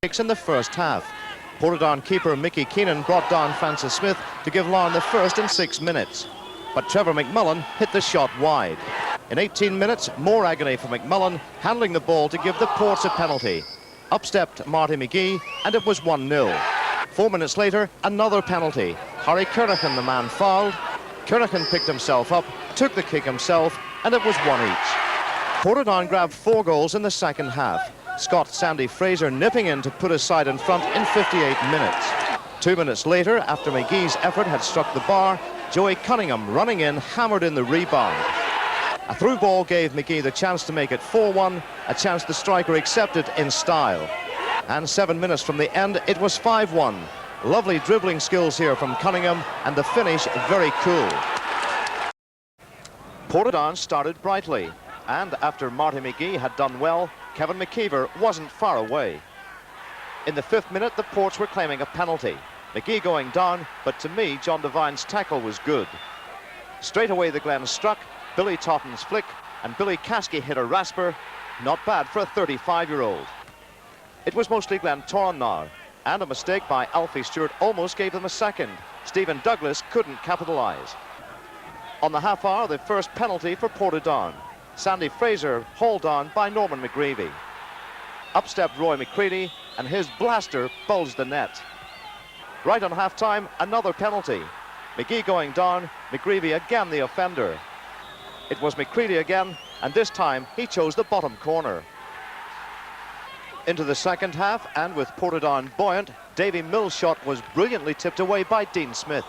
in the first half. Portadown keeper Mickey Keenan brought down Francis Smith to give Larne the first in 6 minutes. But Trevor McMullen hit the shot wide. In 18 minutes, more agony for McMullen, handling the ball to give the Ports a penalty. Up stepped Marty McGee, and it was 1-0. 4 minutes later, another penalty. Harry Currican, the man fouled. Currican picked himself up, took the kick himself, and it was 1 each. Portadown grabbed 4 goals in the second half. Scot Sandy Fraser nipping in to put his side in front in 58 minutes. 2 minutes later, after McGee's effort had struck the bar, Joey Cunningham running in hammered in the rebound. A through ball gave McGee the chance to make it 4-1, a chance the striker accepted in style. And 7 minutes from the end, it was 5-1. Lovely dribbling skills here from Cunningham, and the finish very cool. Portadown started brightly, and after Marty McGee had done well, Kevin McKeever wasn't far away. In the 5th minute, the Ports were claiming a penalty. McGee going down, but to me, John Devine's tackle was good. Straight away the Glens struck, Billy Totten's flick, and Billy Caskey hit a rasper. Not bad for a 35-year-old. It was mostly Glentoran now, and a mistake by Alfie Stewart almost gave them a second. Stephen Douglas couldn't capitalise. On the half hour, the first penalty for Portadown. Sandy Fraser hauled on by Norman McGreevy. Up stepped Roy McCready, and his blaster bulged the net. Right on half-time, another penalty. McGee going down, McGreevy again the offender. It was McCready again, and this time he chose the bottom corner. Into the second half, and with Portadown buoyant, Davy Mills' shot was brilliantly tipped away by Dean Smith.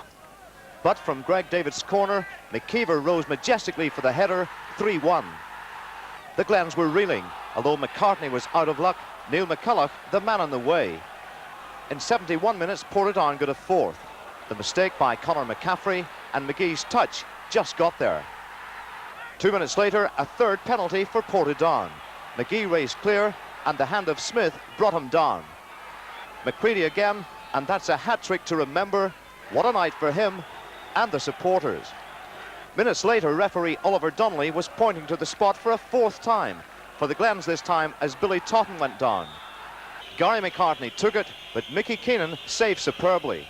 But from Greg David's corner, McKeever rose majestically for the header, 3-1. The Glens were reeling, although McCartney was out of luck. Neil McCulloch, the man on the way. In 71 minutes, Portadown got a 4th. The mistake by Conor McCaffrey, and McGee's touch just got there. 2 minutes later, a 3rd penalty for Portadown. McGee raced clear, and the hand of Smith brought him down. McCready again, and that's a hat-trick to remember. What a night for him and the supporters. Minutes later, referee Oliver Donnelly was pointing to the spot for a 4th time, for the Glens this time as Billy Totten went down. Gary McCartney took it, but Mickey Keenan saved superbly.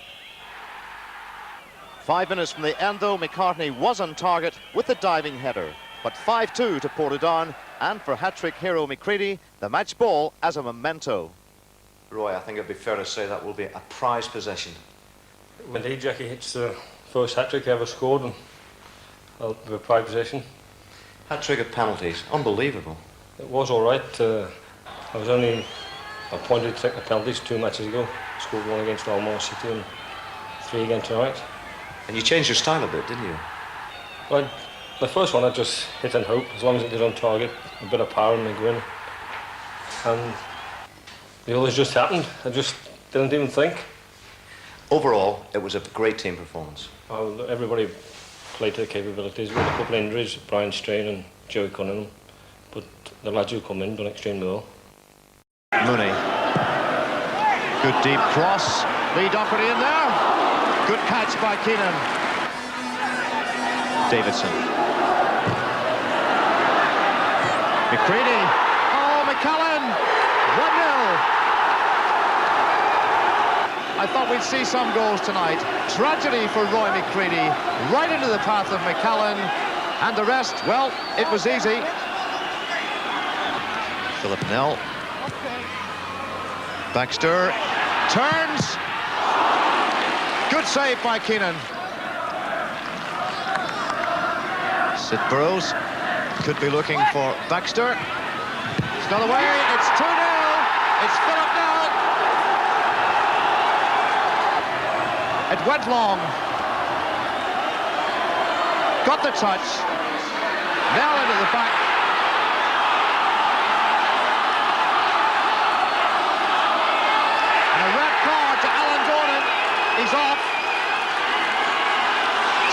5 minutes from the end, though, McCartney was on target with the diving header. But 5-2 to Portadown, and for hat-trick hero McCready, the match ball as a memento. Roy, I think it'd be fair to say that will be a prized possession. Indeed, Jackie, it's the first hat-trick ever scored, and well, a prized possession. Hat-trick at penalties, unbelievable. It was all right. I was only appointed to take the penalties 2 matches ago. Scored 1 against Almore City and 3 again tonight. And you changed your style a bit, didn't you? Well, the first one I just hit and hope, as long as it did on target, a bit of power and a grin. And the others just happened. I just didn't even think. Overall, it was a great team performance. Well, everybody played to their capabilities. We had a couple of injuries, Brian Strain and Joey Cunningham, but the lads who come in done extremely well. Mooney. Good deep cross. Lee Doherty in there. Good catch by Keenan. Davidson. McCready. Oh, McCullen. 1-0. I thought we'd see some goals tonight. Tragedy for Roy McCready. Right into the path of McCullen. And the rest, well, it was easy. Philip Nell. Baxter. Turns. Good save by Keenan. Sid Burrows could be looking for Baxter. It's got away. It's 2-0. It's Philip Nell. It went long. Got the touch. Nell into the back. And a red card to Alan Dornan. He's off.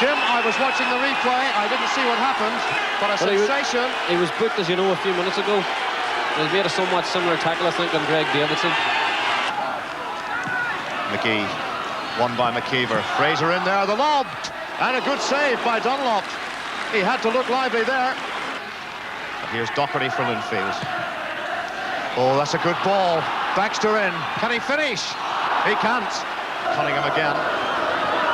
Jim, I was watching the replay. I didn't see what happened, but a sensation. He was booked, as you know, a few minutes ago. He made a somewhat similar tackle, I think, on Greg Davidson. McGee, won by McKeever. Fraser in there, the lob, and a good save by Dunlop. He had to look lively there. But here's Doherty for Linfield. Oh, that's a good ball. Baxter in. Can he finish? He can't. Cunningham again.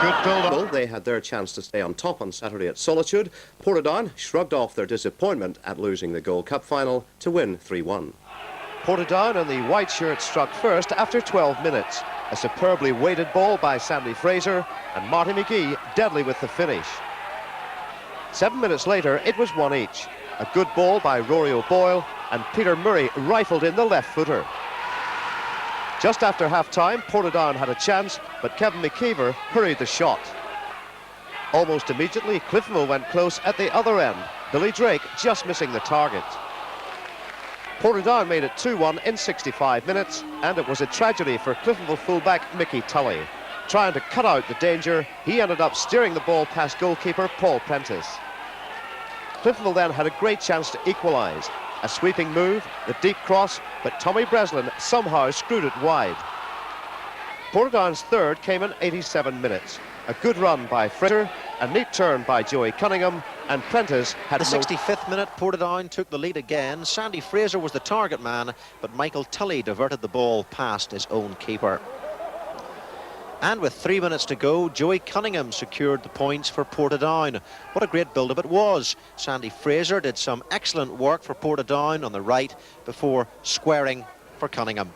Good build-up. Well, they had their chance to stay on top on Saturday at Solitude. Portadown shrugged off their disappointment at losing the Gold Cup final to win 3-1. Portadown and the white shirt struck first after 12 minutes. A superbly weighted ball by Sandy Fraser, and Marty McGee deadly with the finish. 7 minutes later, it was one each. A good ball by Rory O'Boyle, and Peter Murray rifled in the left footer. Just after half-time, Portadown had a chance, but Kevin McKeever hurried the shot. Almost immediately, Cliftonville went close at the other end, Billy Drake just missing the target. Portadown made it 2-1 in 65 minutes, and it was a tragedy for Cliftonville fullback Mickey Tully. Trying to cut out the danger, he ended up steering the ball past goalkeeper Paul Prentice. Cliftonville then had a great chance to equalise. A sweeping move, the deep cross, but Tommy Breslin somehow screwed it wide. Portadown's third came in 87 minutes. A good run by Fraser, a neat turn by Joey Cunningham, and Prentice had the 65th minute, Portadown took the lead again. Sandy Fraser was the target man, but Michael Tully diverted the ball past his own keeper. And with 3 minutes to go, Joey Cunningham secured the points for Portadown. What a great build-up it was. Sandy Fraser did some excellent work for Portadown on the right before squaring for Cunningham.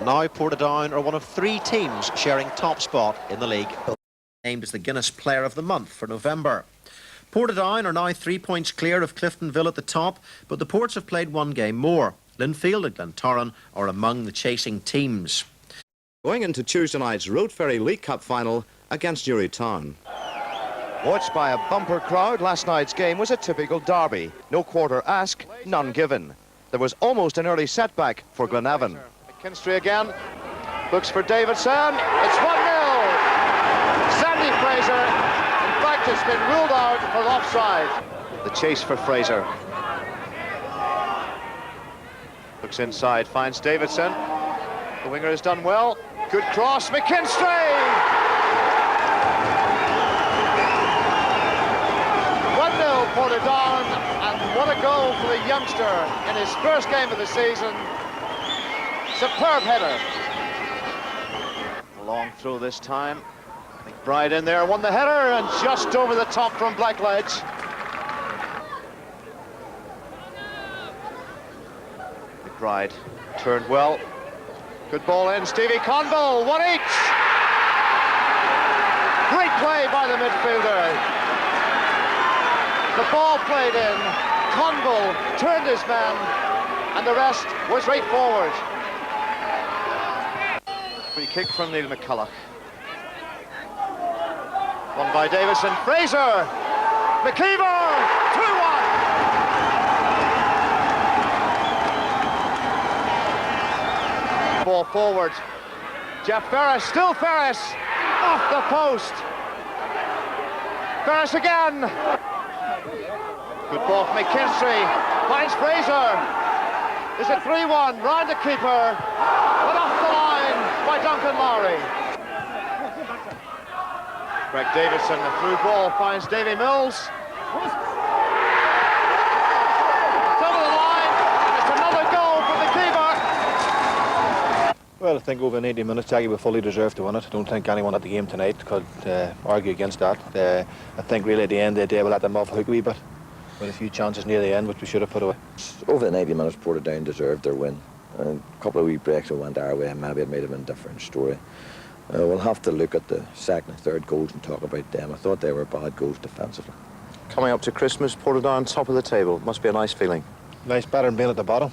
Now Portadown are one of 3 teams sharing top spot in the league. Named as the Guinness Player of the Month for November. Portadown are now 3 points clear of Cliftonville at the top, but the Ports have played 1 game more. Linfield and Glentoran are among the chasing teams. Going into Tuesday night's Road Ferry League Cup final against Newry Town. Watched by a bumper crowd, last night's game was a typical derby. No quarter asked, none given. There was almost an early setback for Glenavon. McKinstry again, looks for Davidson, it's 1-0. Sandy Fraser, in fact, it's been ruled out for offside. The chase for Fraser. Looks inside, finds Davidson. The winger has done well. Good cross, McKinstry! 1-0 Portadown, and what a goal for the youngster in his first game of the season. Superb header. Long throw this time. McBride in there, won the header, and just over the top from Blackledge. McBride turned well. Good ball in, Stevie Conville, 1 each. Great play by the midfielder. The ball played in, Conville turned his man, and the rest was straightforward. Free kick from Neil McCulloch. Won by Davison, Fraser, McKeever, 2-1. Ball forward. Jeff Ferris, still Ferris, off the post. Ferris again. Good ball from McKinstry, finds Fraser. Is it 3-1, round the keeper, but off the line by Duncan Lowry. Greg Davison, the through ball, finds Davy Mills. It's over the line, it's another goal for the keeper. Well, I think over 90 minutes, Jackie will fully deserve to win it. I don't think anyone at the game tonight could argue against that. I think really at the end of the day we'll let them off hook a wee bit with a few chances near the end which we should have put away. Over the 90 minutes, Portadown deserved their win. A couple of wee breaks that went our way and maybe it might have been a different story. We'll have to look at the second and third goals and talk about them. I thought they were bad goals defensively. Coming up to Christmas, Portadown top of the table. Must be a nice feeling. Nice, better than being at the bottom.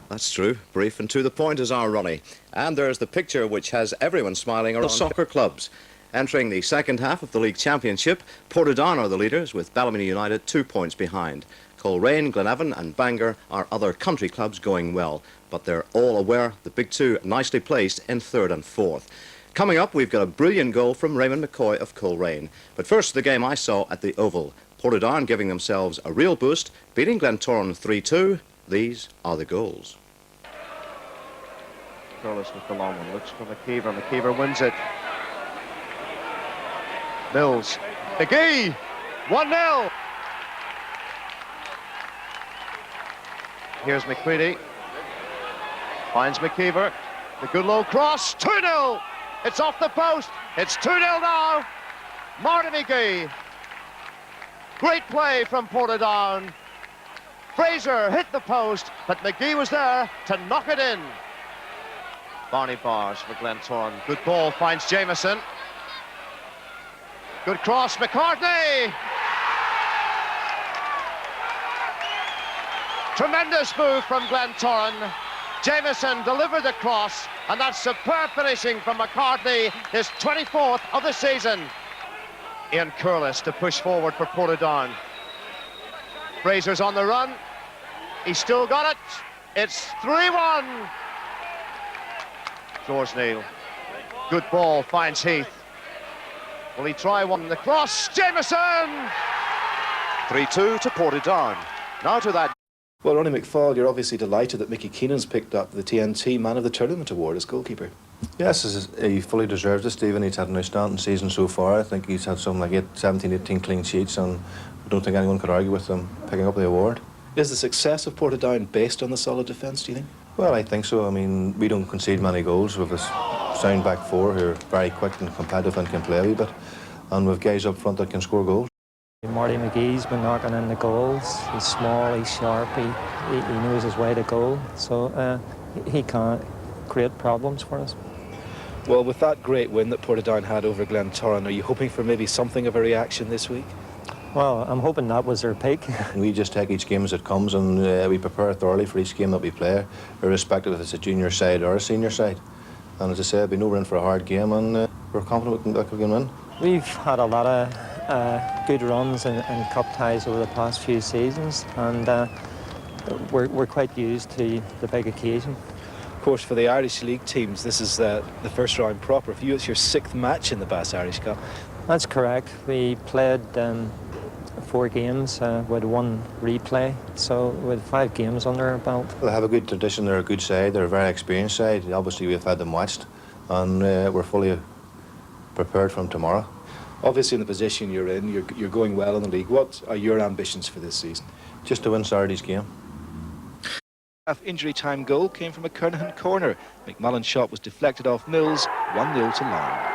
That's true. Brief and to the point is our Ronnie. And there's the picture which has everyone smiling around soccer clubs. Entering the second half of the league championship, Portadown are the leaders with Ballymena United 2 points behind. Coleraine, Glenavon and Bangor are other country clubs going well, but they're all aware the big two nicely placed in third and fourth. Coming up, we've got a brilliant goal from Raymond McCoy of Coleraine. But first, the game I saw at the Oval. Portadown giving themselves a real boost, beating Glentoran 3-2. These are the goals. Carlos with the long one, looks for McKeever. McKeever wins it. Mills. McGee! 1-0! Here's McCready. Finds McKeever. The good low cross. 2-0. It's off the post. It's 2-0 now. Marty McGee. Great play from Portadown. Fraser hit the post, but McGee was there to knock it in. Barney Bars for Glentoran. Good ball, finds Jameson. Good cross, McCartney. Tremendous move from Glentoran. Jameson delivered the cross, and that's superb finishing from McCartney, his 24th of the season. Ian Curlis to push forward for Portadown. Fraser's on the run. He's still got it. It's 3-1. George Neal. Good ball, finds Heath. Will he try one? The cross, Jameson! 3-2 to Portadown. Now to that. Well, Ronnie McFall, you're obviously delighted that Mickey Keenan's picked up the TNT Man of the Tournament award as goalkeeper. Yes, he fully deserves it, Stephen. He's had an outstanding season so far. I think he's had something like 17, 18 clean sheets, and I don't think anyone could argue with him picking up the award. Is the success of Portadown based on the solid defence, do you think? Well, I think so. I mean, we don't concede many goals. We have a sound back four who are very quick and competitive and can play a wee bit, and we have guys up front that can score goals. Marty McGee's been knocking in the goals. He's small, he's sharp, he knows his way to goal, so he can't create problems for us. Well, with that great win that Portadown had over Glentoran, are you hoping for maybe something of a reaction this week? Well, I'm hoping that was their peak. We just take each game as it comes, and we prepare thoroughly for each game that we play, irrespective if it's a junior side or a senior side. And as I said, we know we're in for a hard game, and we're confident that we can win. We've had a lot of good runs in cup ties over the past few seasons, and we're quite used to the big occasion. Of course, for the Irish League teams, this is the first round proper. For you, it's your 6th match in the Bass Irish Cup. That's correct. We played 4 games with 1 replay, so with 5 games under our belt. They have a good tradition, they're a good side, they're a very experienced side. Obviously we've had them watched, and we're fully prepared from tomorrow. Obviously in the position you're in, you're going well in the league. What are your ambitions for this season? Just to win Saturday's game. Injury time goal came from a Kernahan corner. McMullen's shot was deflected off Mills, 1-0 to Larne.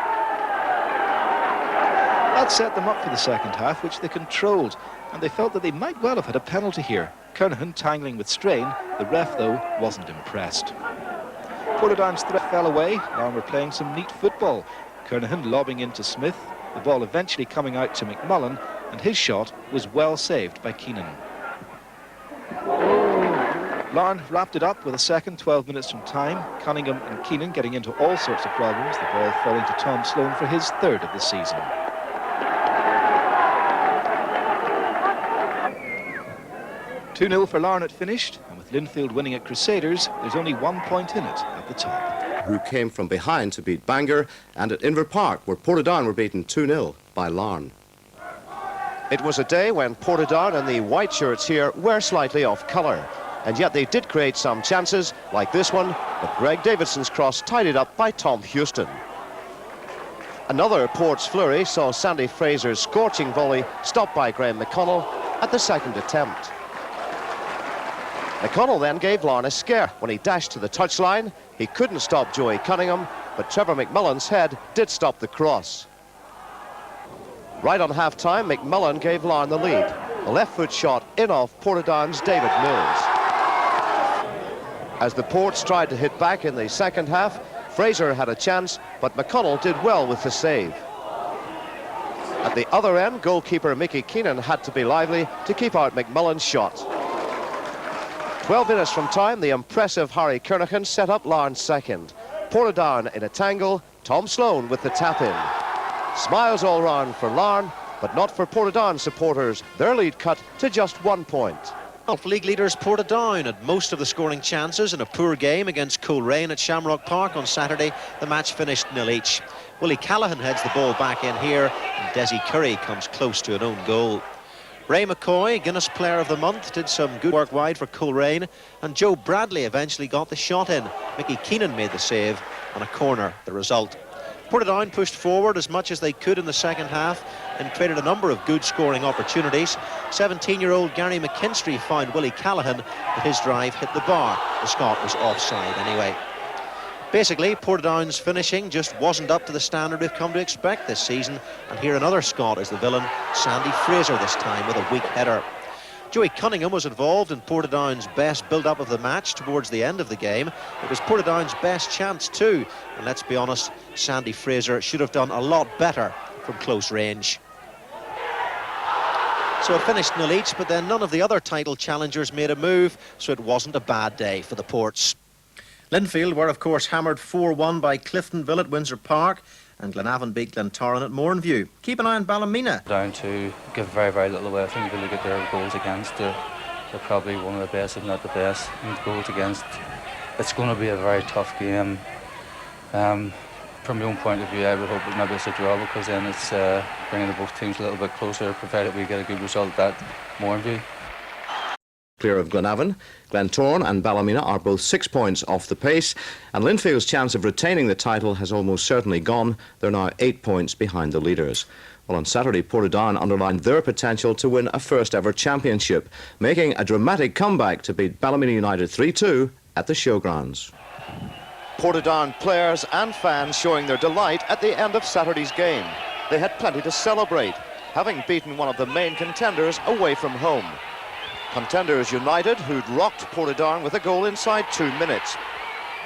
That set them up for the second half, which they controlled, and they felt that they might well have had a penalty here. Kernahan tangling with Strain. The ref, though, wasn't impressed. Portadown's threat fell away. Larne were playing some neat football. Kernahan lobbing into Smith, the ball eventually coming out to McMullen, and his shot was well saved by Keenan. Larne wrapped it up with a second, 12 minutes from time. Cunningham and Keenan getting into all sorts of problems, the ball falling to Tom Sloan for his 3rd of the season. "2-0 for Larne at finished, and with Linfield winning at Crusaders, there's only 1 point in it at the top. Who came from behind to beat Bangor, and at Inver Park, where Portadown were beaten 2-0 by Larne. It was a day when Portadown and the white shirts here were slightly off colour, and yet they did create some chances, like this one, but Greg Davidson's cross tidied up by Tom Houston. Another Port's flurry saw Sandy Fraser's scorching volley stopped by Graham McConnell at the 2nd attempt. McConnell then gave Larne a scare when he dashed to the touchline. He couldn't stop Joey Cunningham, but Trevor McMullen's head did stop the cross. Right on half-time, McMullen gave Larne the lead. A left-foot shot in off Portadown's David Mills. As the Ports tried to hit back in the second half, Fraser had a chance, but McConnell did well with the save. At the other end, goalkeeper Mickey Keenan had to be lively to keep out McMullen's shot. 12 minutes from time, the impressive Harry Kernahan set up Larne's second. Portadown in a tangle, Tom Sloan with the tap-in. Smiles all round for Larne, but not for Portadown supporters. Their lead cut to just 1 point. League leaders Portadown had most of the scoring chances in a poor game against Coleraine at Shamrock Park on Saturday. The match finished 0 each. Willie Callahan heads the ball back in here, and Desi Curry comes close to an own goal. Ray McCoy, Guinness Player of the Month, did some good work wide for Coleraine, and Joe Bradley eventually got the shot in. Mickey Keenan made the save on a corner, the result. Portadown pushed forward as much as they could in the second half and created a number of good scoring opportunities. 17-year-old Gary McKinstry found Willie Callahan, but his drive hit the bar. The Scot was offside anyway. Basically, Portadown's finishing just wasn't up to the standard we've come to expect this season. And here another Scot is the villain, Sandy Fraser, this time with a weak header. Joey Cunningham was involved in Portadown's best build-up of the match towards the end of the game. It was Portadown's best chance too. And let's be honest, Sandy Fraser should have done a lot better from close range. So it finished 0 each, but then none of the other title challengers made a move, so it wasn't a bad day for the Ports. Linfield were, of course, hammered 4-1 by Cliftonville at Windsor Park, and Glenavon beat Glentoran at Mourneview. Keep an eye on Ballymena. Down to give very, very little away. I think if you look at their goals against, they're probably one of the best, if not the best, in goals against. It's going to be a very tough game. From my own point of view, I would hope that maybe it's a draw, because then it's bringing the both teams a little bit closer, provided we get a good result at Mourneview. Clear of Glenavon, Glentoran and Ballymena are both 6 points off the pace, and Linfield's chance of retaining the title has almost certainly gone. They're now 8 points behind the leaders. Well, on Saturday, Portadown underlined their potential to win a first-ever championship, making a dramatic comeback to beat Ballymena United 3-2 at the Showgrounds. Portadown players and fans showing their delight at the end of Saturday's game. They had plenty to celebrate, having beaten one of the main contenders away from home. Contenders United, who'd rocked Portadown with a goal inside 2 minutes.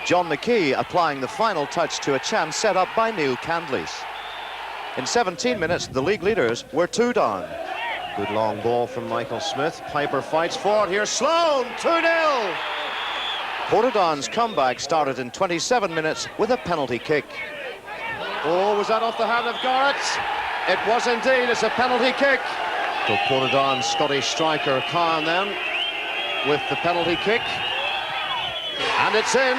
John McKee applying the final touch to a chance set up by Neil Candless. In 17 minutes, the league leaders were 2 down. Good long ball from Michael Smith. Piper fights forward. Here's Sloan, 2-0. Portadown's comeback started in 27 minutes with a penalty kick. Oh, was that off the hand of Garrett? It was indeed. It's a penalty kick. So Portadown's Scottish striker Khan then with the penalty kick, and it's in.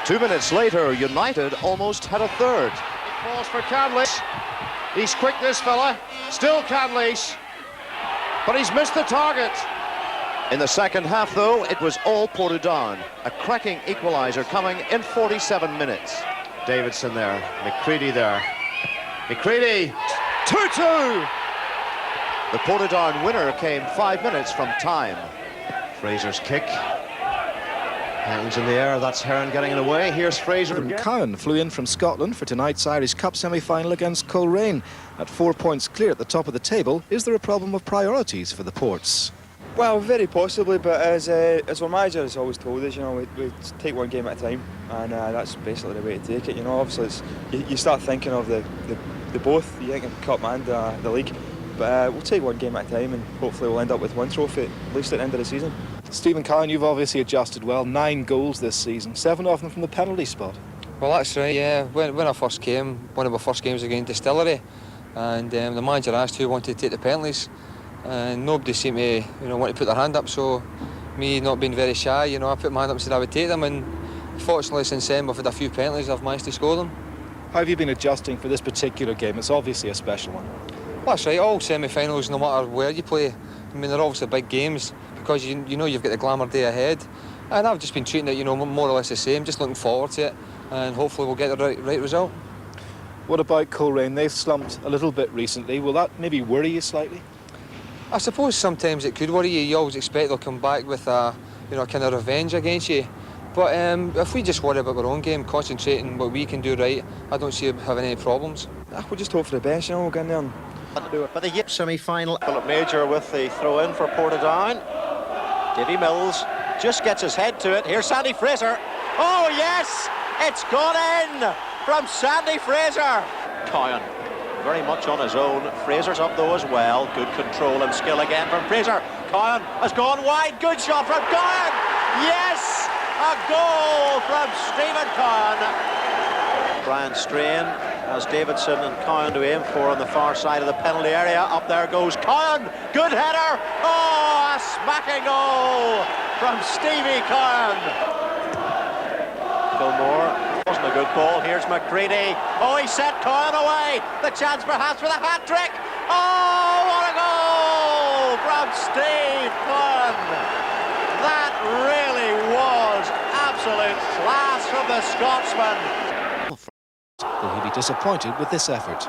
2 minutes later, United almost had a third. It falls for Candless. He's quick, this fella. Still Candless, but he's missed the target. In the second half, though, it was all Portadown. A cracking equaliser coming in 47 minutes. Davidson there, McCready there. McCready, 2-2. The Portadown winner came 5 minutes from time. Fraser's kick. Hands in the air, that's Heron getting it away. Here's Fraser again. Cowan flew in from Scotland for tonight's Irish Cup semi-final against Coleraine. At 4 points clear at the top of the table, is there a problem of priorities for the Ports? Well, very possibly, but as our manager has always told us, you know, we take one game at a time, and that's basically the way to take it. You know, obviously you start thinking of the both, the Yankton Cup and the league. But we'll take one game at a time, and hopefully we'll end up with one trophy, at least at the end of the season. Stephen Cowan, you've obviously adjusted well. 9 goals this season, 7 of them from the penalty spot. Well, that's right, yeah. When I first came, one of my first games against Distillery, and the manager asked who wanted to take the penalties, and nobody seemed to, want to put their hand up. So, me not being very shy, I put my hand up and said I would take them, and fortunately since then we've had a few penalties. I've managed to score them. How have you been adjusting for this particular game? It's obviously a special one. Well, that's right. All semi-finals, no matter where you play, I mean, they're obviously big games because you know you've got the glamour day ahead. And I've just been treating it, more or less the same, just looking forward to it, and hopefully we'll get the right result. What about Coleraine? They've slumped a little bit recently. Will that maybe worry you slightly? I suppose sometimes it could worry you. You always expect they'll come back with a, kind of revenge against you. But if we just worry about our own game, concentrating what we can do right, I don't see having any problems. We'll just hope for the best, we'll get in there and do it. But the semi-final, Philip Major with the throw-in for Portadown. Davy Mills just gets his head to it. Here's Sandy Fraser. Oh yes, it's gone in from Sandy Fraser. Cowan very much on his own. Fraser's up though as well. Good control and skill again from Fraser. Cowan has gone wide. Good shot from Cowan. Yes, a goal from Stephen Cowan. Brian Strain has Davidson and Cowan to aim for on the far side of the penalty area. Up there goes Cowan. Good header. Oh, a smacking goal from Stevie Cowan. Fillmore. Wasn't a good ball. Here's McCready. Oh, he set Cowan away. The chance perhaps for the hat-trick. Oh, what a goal from Steve Cowan. That really was absolute class from the Scotsman. disappointed with this effort.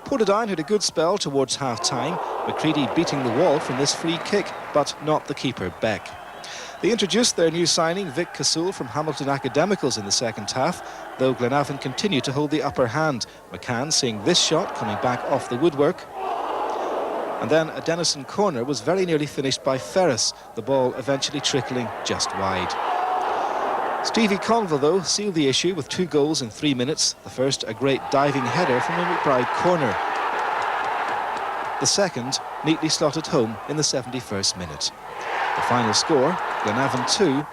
Portadown had a good spell towards half-time, McCready beating the wall from this free kick, but not the keeper, Beck. They introduced their new signing, Vic Casule, from Hamilton Academicals in the second half, though Glenavon continued to hold the upper hand. McCann seeing this shot coming back off the woodwork. And then a Denison corner was very nearly finished by Ferris, the ball eventually trickling just wide. Stevie Conville, though, sealed the issue with 2 goals in 3 minutes. The first, a great diving header from a McBride corner. The second, neatly slotted home in the 71st minute. The final score, Glenavon 2.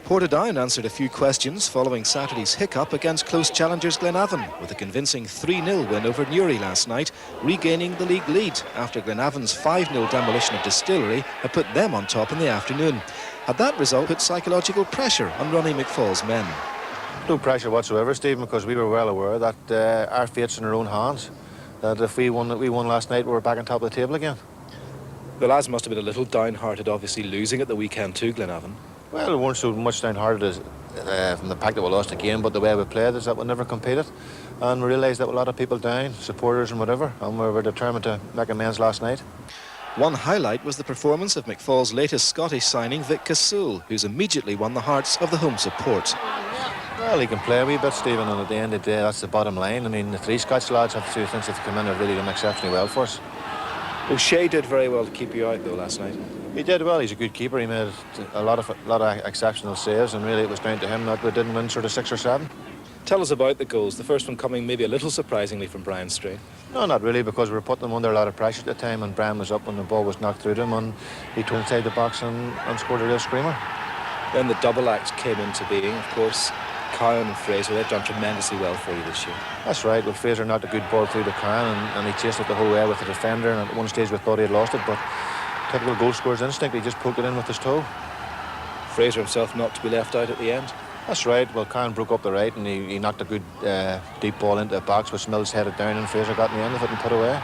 Portadown answered a few questions following Saturday's hiccup against close challengers Glenavon, with a convincing 3-0 win over Newry last night, regaining the league lead after Glenavon's 5-0 demolition of Distillery had put them on top in the afternoon. Had that result put psychological pressure on Ronnie McFall's men? No pressure whatsoever, Stephen, because we were well aware that our fate's in our own hands. That if we won last night, we were back on top of the table again. The lads must have been a little downhearted, obviously, losing at the weekend too, Glenavon. Well, we weren't so much downhearted as from the fact that we lost the game, but the way we played is that we never competed. And we realised that a lot of people down, supporters and whatever, and we were determined to make amends last night. One highlight was the performance of McFall's latest Scottish signing, Vic Casule, who's immediately won the hearts of the home support. Well, he can play a wee bit, Stephen, and at the end of the day, that's the bottom line. I mean, the 3 Scotch lads have to, since they've come in, have really done exceptionally well for us. O'Shea did very well to keep you out, though, last night. He did well. He's a good keeper. He made a lot of exceptional saves, and really it was down to him that we didn't win sort of 6 or 7. Tell us about the goals. The first one coming maybe a little surprisingly from Brian Strain. No, not really, because we were putting them under a lot of pressure at the time, and Brian was up when the ball was knocked through him, and he turned inside the box and scored a real screamer. Then the double act came into being, of course. Cowan and Fraser, they've done tremendously well for you this year. That's right. Well, Fraser knocked a good ball through the Cowan, and he chased it the whole way with the defender, and at one stage we thought he had lost it, but typical goal scorer's instinct, he just poked it in with his toe. Fraser himself not to be left out at the end. That's right. Well, Cowan broke up the right, and he knocked a good deep ball into the box, which Mills headed down, and Fraser got in the end of it and put away.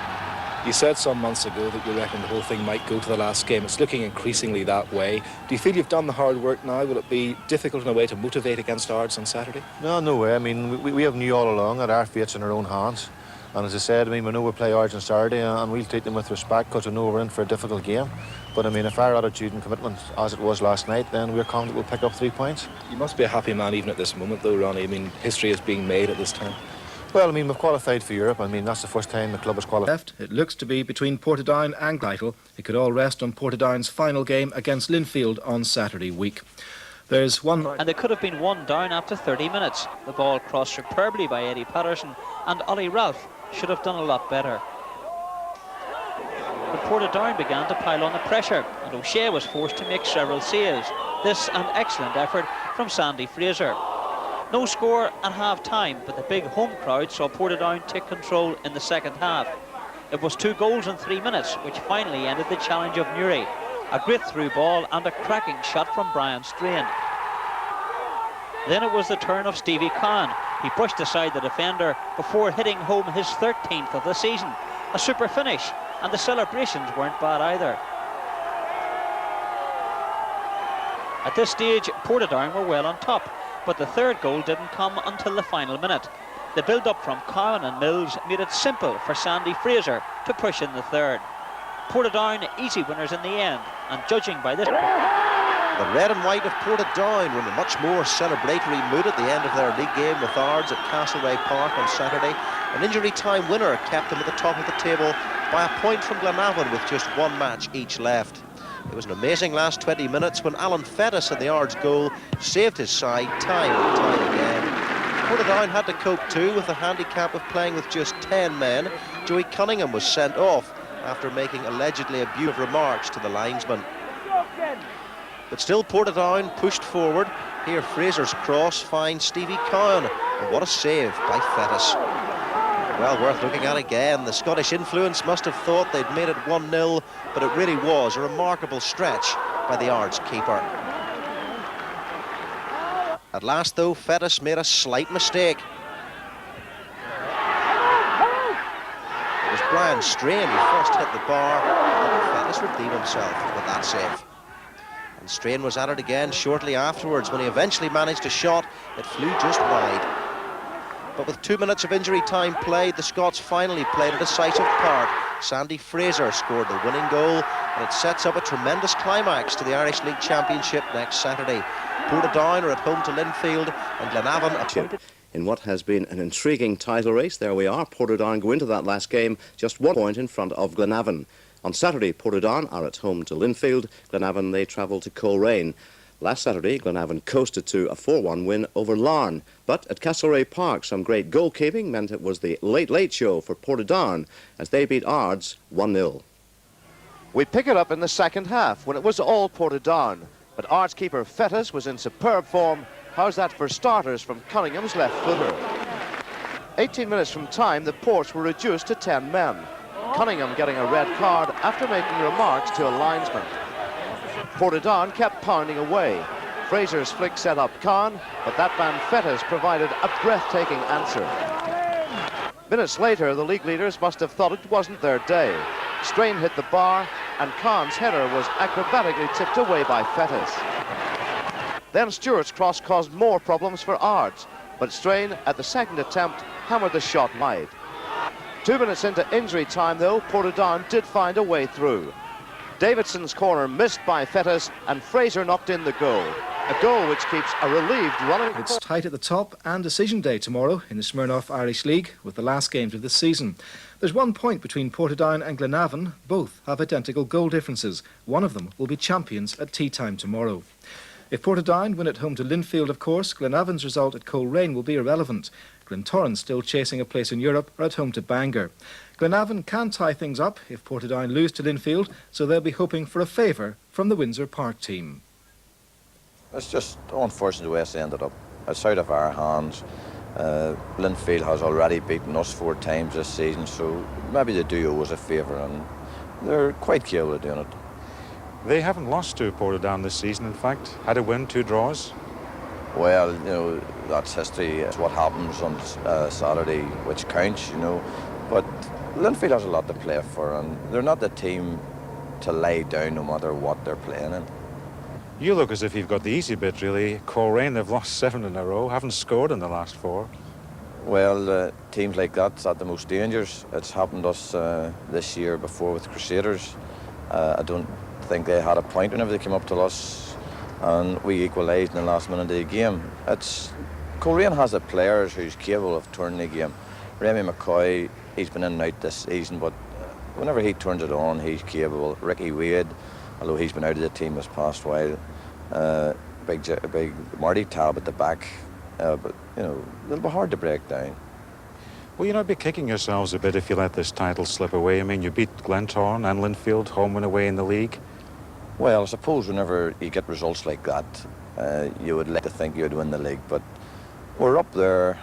You said some months ago that you reckon the whole thing might go to the last game. It's looking increasingly that way. Do you feel you've done the hard work now? Will it be difficult in a way to motivate against Ards on Saturday? No way. I mean, we have knew all along that our fate's in our own hands. And as I said, I mean, we know we play Ards on Saturday, and we'll treat them with respect because we know we're in for a difficult game. But I mean, if our attitude and commitment as it was last night, then we're confident we'll pick up 3 points. You must be a happy man even at this moment, though, Ronnie. I mean, history is being made at this time. Well, I mean, we've qualified for Europe. I mean, that's the first time the club has qualified. Left, it looks to be between Portadown and Glytle. It could all rest on Portadown's final game against Linfield on Saturday week. There's one... And they could have been 1 down after 30 minutes. The ball crossed superbly by Eddie Patterson, and Ollie Ralph should have done a lot better. But Portadown began to pile on the pressure, and O'Shea was forced to make several saves. This an excellent effort from Sandy Fraser. No score at half-time, but the big home crowd saw Portadown take control in the second half. It was 2 goals in 3 minutes, which finally ended the challenge of Newry. A great through ball and a cracking shot from Brian Strain. Then it was the turn of Stevie Cowan. He pushed aside the defender before hitting home his 13th of the season. A super finish, and the celebrations weren't bad either. At this stage, Portadown were well on top, but the third goal didn't come until the final minute. The build-up from Cowan and Mills made it simple for Sandy Fraser to push in the third. Portadown easy winners in the end, and judging by this... The red and white of Portadown were in a much more celebratory mood at the end of their league game with Ards at Castlereagh Park on Saturday. An injury time winner kept them at the top of the table by a point from Glenavon with just 1 match each left. It was an amazing last 20 minutes when Alan Fettis at the Ards goal saved his side time and time again. Portadown had to cope too with the handicap of playing with just 10 men. Joey Cunningham was sent off after making allegedly abusive remarks to the linesman. But still Portadown pushed forward. Here Fraser's cross finds Stevie Cowan, and what a save by Fettis. Well worth looking at again. The Scottish influence must have thought they'd made it 1-0, but it really was a remarkable stretch by the Ards keeper. At last though, Fettis made a slight mistake. It was Brian Strain who first hit the bar, and Fettis redeemed himself with that save. And Strain was at it again shortly afterwards when he eventually managed a shot that flew just wide. But with 2 minutes of injury time played, the Scots finally played a decisive part. Sandy Fraser scored the winning goal, and it sets up a tremendous climax to the Irish League Championship next Saturday. Portadown are at home to Linfield, and Glenavon appointed. In what has been an intriguing title race, there we are. Portadown go into that last game just 1 point in front of Glenavon. On Saturday, Portadown are at home to Linfield. Glenavon, they travel to Coleraine. Last Saturday, Glenavon coasted to a 4-1 win over Larne. But at Castlereagh Park, some great goalkeeping meant it was the late show for Portadown as they beat Ards 1-0. We pick it up in the second half when it was all Portadown. But Ards keeper Fettis was in superb form. How's that for starters from Cunningham's left footer? 18 minutes from time, the Ports were reduced to 10 men. Cunningham getting a red card after making remarks to a linesman. Portadown kept pounding away. Fraser's flick set up Khan, but that man Fettis provided a breathtaking answer. Minutes later, the league leaders must have thought it wasn't their day. Strain hit the bar, and Khan's header was acrobatically tipped away by Fettis. Then Stewart's cross caused more problems for Ards, but Strain, at the second attempt, hammered the shot wide. 2 minutes into injury time, though, Portadown did find a way through. Davidson's corner missed by Fettis, and Fraser knocked in the goal. A goal which keeps a relieved running. It's tight at the top and decision day tomorrow in the Smirnoff Irish League with the last games of the season. There's 1 point between Portadown and Glenavon. Both have identical goal differences. One of them will be champions at tea time tomorrow. If Portadown win at home to Linfield, of course, Glenavon's result at Coleraine will be irrelevant. Glentoran, still chasing a place in Europe, are at home to Bangor. Glenavon can tie things up if Portadown lose to Linfield, so they'll be hoping for a favour from the Windsor Park team. It's just unfortunate the way it's ended up. It's out of our hands. Linfield has already beaten us 4 times this season, so maybe they do owe us a favour, and they're quite capable of doing it. They haven't lost to Portadown this season, in fact. Had a win, 2 draws. Well, you know, that's history. It's what happens on Saturday, which counts, you know. But Linfield has a lot to play for, and they're not the team to lay down no matter what they're playing in. You look as if you've got the easy bit, really. Coleraine, they've lost 7 in a row, haven't scored in the last 4. Well, teams like that's at the most dangerous. It's happened to us this year before with Crusaders. I don't think they had a point whenever they came up to us, and we equalised in the last minute of the game. Coleraine has the players who's capable of turning the game. Remy McCoy, he's been in and out this season, but whenever he turns it on, he's capable. Ricky Wade, although he's been out of the team this past while. Big Marty Tab at the back, but you know, it'll be hard to break down. Well, you'll not be kicking yourselves a bit if you let this title slip away. I mean, you beat Glentoran and Linfield home and away in the league. Well, I suppose whenever you get results like that, you would like to think you'd win the league, but we're up there,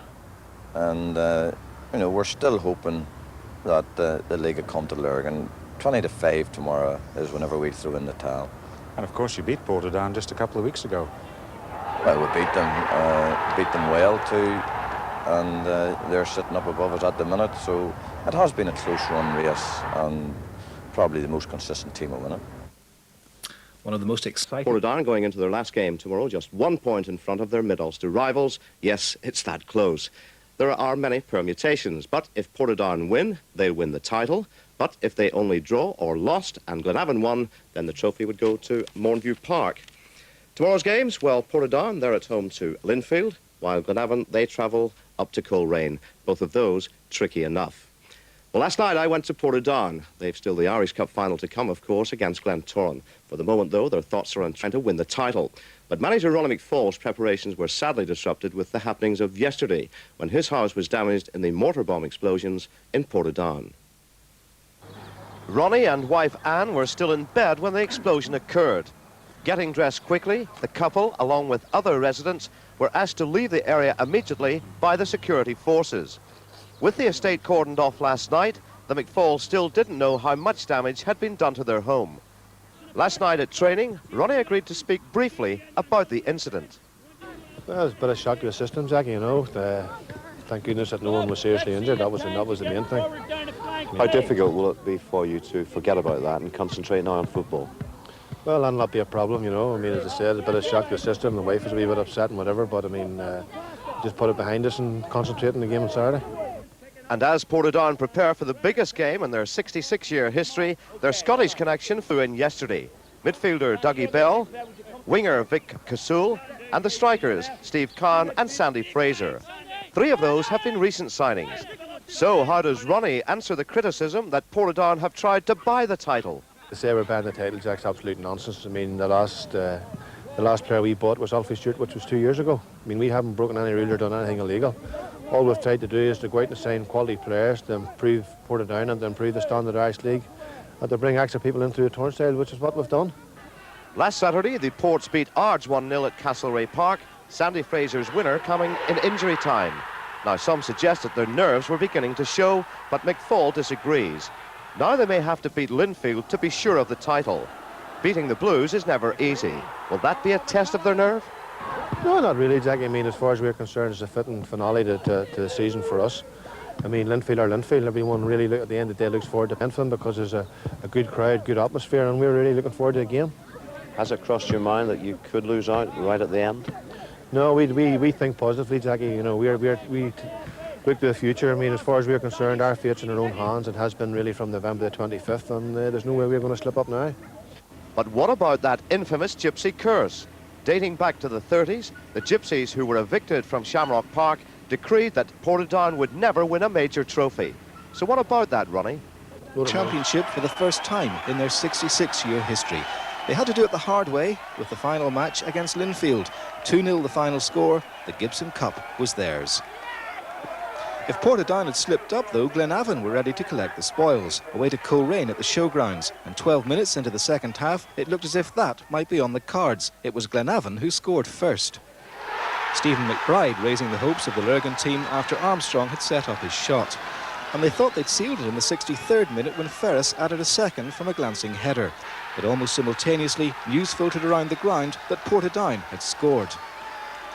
and you know, we're still hoping that the league will come to Lurgan. 20-5 tomorrow is whenever we throw in the towel. And of course you beat Portadown just a couple of weeks ago. Well, we beat them well too, and they're sitting up above us at the minute, so it has been a close run race, and probably the most consistent team will win it. One of the most exciting. Portadown going into their last game tomorrow, just 1 point in front of their Mid-Ulster rivals. Yes, it's that close. There are many permutations, but if Portadown win, they'll win the title. But if they only draw or lost and Glenavon won, then the trophy would go to Mornview Park. Tomorrow's games, well, Portadown, they're at home to Linfield, while Glenavon, they travel up to Coleraine. Both of those tricky enough. Well, last night I went to Portadown. They've still the Irish Cup final to come, of course, against Glentoran. For the moment, though, their thoughts are on trying to win the title. But manager Ronnie McFall's preparations were sadly disrupted with the happenings of yesterday, when his house was damaged in the mortar bomb explosions in Portadown. Ronnie and wife Anne were still in bed when the explosion occurred. Getting dressed quickly, the couple, along with other residents, were asked to leave the area immediately by the security forces. With the estate cordoned off last night, the McFalls still didn't know how much damage had been done to their home. Last night at training, Ronnie agreed to speak briefly about the incident. Well, it's a bit of shock to the system, Jackie, you know. Thank goodness that no one was seriously injured. That was the main thing. How difficult will it be for you to forget about that and concentrate now on football? Well, that'll not be a problem, you know. I mean, as I said, it's a bit of shock to the system. The wife is a wee bit upset and whatever, but I mean, just put it behind us and concentrate on the game on Saturday. And as Portadown prepare for the biggest game in their 66-year history, their Scottish connection flew in yesterday. Midfielder Dougie Bell, winger Vic Casoul, and the strikers Steve Kahn and Sandy Fraser. 3 of those have been recent signings. So how does Ronnie answer the criticism that Portadown have tried to buy the title? To say we're buying the title, Jack's absolute nonsense. I mean, the last player we bought was Alfie Stewart, which was 2 years ago. I mean, we haven't broken any rule or done anything illegal. All we've tried to do is to go out and sign quality players to improve Portadown and to improve the standard Irish League and to bring extra people in through the turnstile, which is what we've done. Last Saturday, the Ports beat Ards 1-0 at Castlereagh Park, Sandy Fraser's winner coming in injury time. Now, some suggest that their nerves were beginning to show, but McFall disagrees. Now they may have to beat Linfield to be sure of the title. Beating the Blues is never easy. Will that be a test of their nerve? No, not really, Jackie. I mean, as far as we're concerned, it's a fitting finale to the season for us. I mean, Linfield are Linfield. Everyone really, at the end of the day, looks forward to playing for them because there's a good crowd, good atmosphere, and we're really looking forward to the game. Has it crossed your mind that you could lose out right at the end? No, we think positively, Jackie. You know, we look to the future. I mean, as far as we're concerned, our fate's in our own hands. It has been really from November the 25th, and there's no way we're going to slip up now. But what about that infamous gypsy curse? Dating back to the 30s, the gypsies who were evicted from Shamrock Park decreed that Portadown would never win a major trophy. So what about that, Ronnie? Championship for the first time in their 66-year history. They had to do it the hard way with the final match against Linfield. 2-0 the final score. The Gibson Cup was theirs. If Portadown had slipped up, though, Glenavon were ready to collect the spoils, away to Coleraine at the showgrounds. And 12 minutes into the second half, it looked as if that might be on the cards. It was Glenavon who scored first. Stephen McBride raising the hopes of the Lurgan team after Armstrong had set up his shot. And they thought they'd sealed it in the 63rd minute when Ferris added a second from a glancing header. But almost simultaneously, news filtered around the ground that Portadown had scored.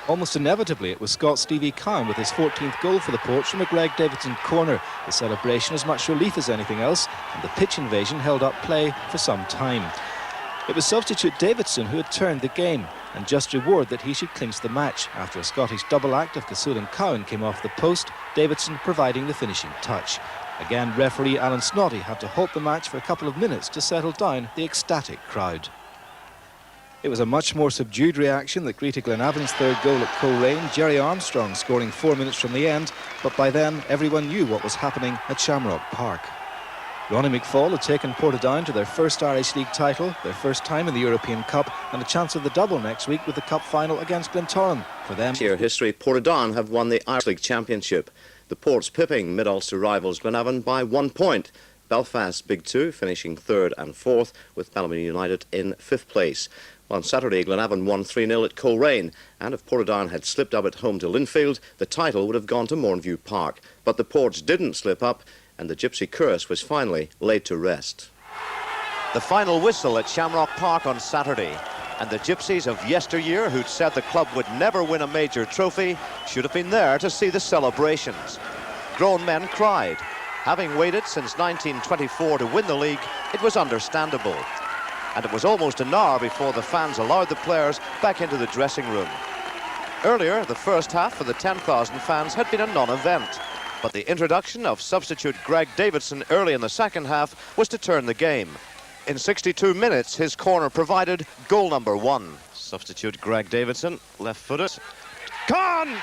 Almost inevitably, it was Scot Stevie Cowan with his 14th goal for the Ports from a Greg Davidson corner. The celebration as much relief as anything else, and the pitch invasion held up play for some time. It was substitute Davidson who had turned the game, and just reward that he should clinch the match. After a Scottish double act of Casoul and Cowan came off the post, Davidson providing the finishing touch. Again, referee Alan Snoddy had to halt the match for a couple of minutes to settle down the ecstatic crowd. It was a much more subdued reaction that greeted Glenavon's third goal at Coleraine, Jerry Armstrong scoring 4 minutes from the end, but by then everyone knew what was happening at Shamrock Park. Ronnie McFall had taken Portadown to their first Irish League title, their first time in the European Cup, and a chance of the double next week with the Cup final against Glentoran. For them, year history, Portadown have won the Irish League Championship. The Ports pipping mid-Ulster rivals Glenavon by 1 point. Belfast Big Two finishing 3rd and 4th, with Ballymena United in 5th place. On Saturday, Glenavon won 3-0 at Coleraine, and if Portadown had slipped up at home to Linfield, the title would have gone to Mornview Park. But the Ports didn't slip up, and the gypsy curse was finally laid to rest. The final whistle at Shamrock Park on Saturday, and the gypsies of yesteryear who'd said the club would never win a major trophy should have been there to see the celebrations. Grown men cried. Having waited since 1924 to win the league, it was understandable. And it was almost an hour before the fans allowed the players back into the dressing room. Earlier, the first half for the 10,000 fans had been a non-event, but the introduction of substitute Greg Davidson early in the second half was to turn the game. In 62 minutes, his corner provided goal number 1. Substitute Greg Davidson, left-footed. Gone!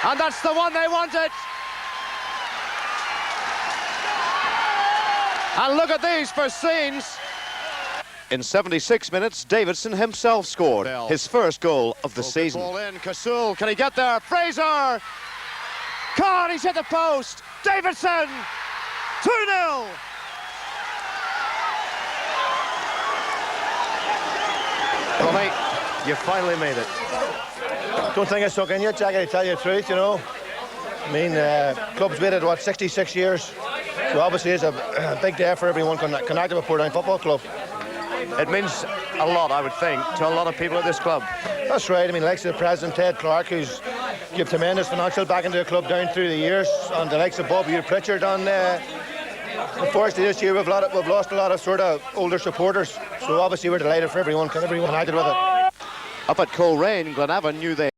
And that's the one they wanted! And look at these first scenes! In 76 minutes, Davidson himself scored his first goal of the season. Ball in, Casoul, can he get there? Fraser! Kahn, he's hit the post! Davidson! 2-0! Ronnie, you finally made it. Don't think I stuck in yet, Jack, I tell you the truth, you know. I mean, club's waited, what, 66 years? So obviously it's a big day for everyone connected with Portadown Football Club. It means a lot, I would think, to a lot of people at this club. That's right. I mean, likes of the president, Ted Clark, who's given tremendous financial backing to the club down through the years, and the likes of Bob Hugh Pritchard. And unfortunately this year we've lost a lot of sort of older supporters. So obviously we're delighted for everyone connected with it. Up at Coleraine, Glenavon knew they